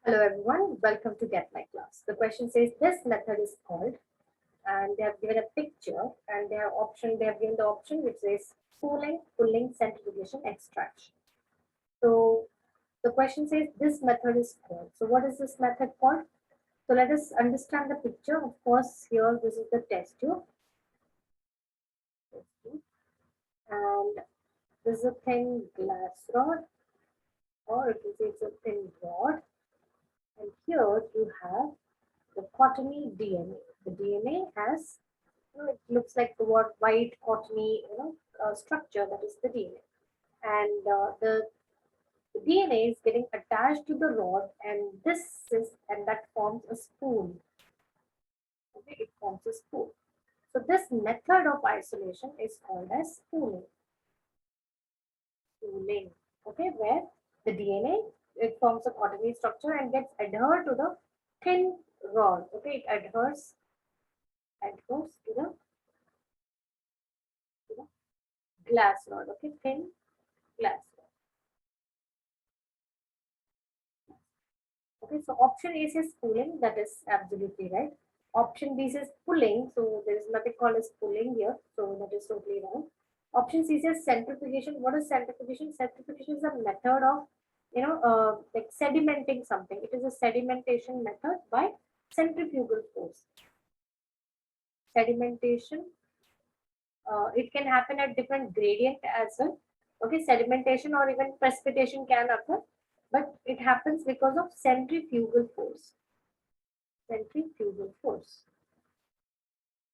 Hello everyone, welcome to Get My Class. The question says this method is called, and they have given a picture and they have given the option which says spooling, pulling, centrifugation, extraction. So the question says this method is called. So what is this method called? So let us understand the picture. Of course, here this is the test tube. And this is a thin glass rod, or it is it's a thin rod. And here you have the cottony DNA. The DNA has, it looks like the word white cottony, structure, that is the DNA. And the DNA is getting attached to the rod, and that forms a spool. Okay, it forms a spool. So this method of isolation is called as spooling. Spooling. Okay, where the DNA, it forms a cottony structure and gets adhered to the thin rod. Okay, it adheres to the glass rod. Okay, thin glass rod. Okay, so option A says spooling, that is absolutely right. Option B says pulling, so there is nothing called as pulling here, so that is totally wrong. Option C says centrifugation. What is centrifugation? Centrifugation is a method of, like sedimenting something. It is a sedimentation method by centrifugal force. Sedimentation, it can happen at different gradient as well. Okay, sedimentation or even precipitation can occur, but it happens because of centrifugal force. Centrifugal force.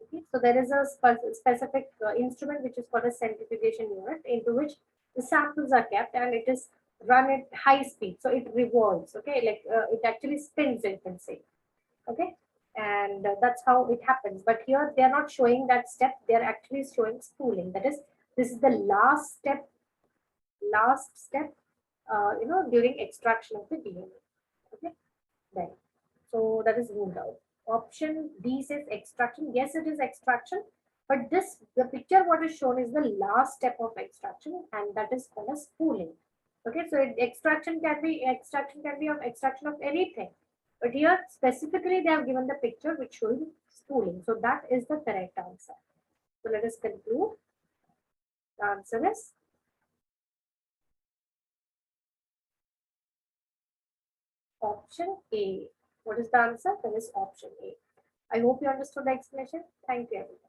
Okay, so there is a specific instrument which is called a centrifugation unit, into which the samples are kept and it is run at high speed. So it revolves. Okay, like it actually spins, you can say. Okay, and that's how it happens. But here they are not showing that step. They are actually showing spooling. That is, this is the last step. During extraction of the DNA. Okay, then. So that is ruled out. Option D says extraction. Yes, it is extraction, but the picture what is shown is the last step of extraction, and that is called as spooling. Okay, so extraction can be of extraction of anything, but here specifically they have given the picture which shows spooling. So that is the correct answer. So let us conclude. The answer is option A. What is the answer? That is option A. I hope you understood the explanation. Thank you, everyone.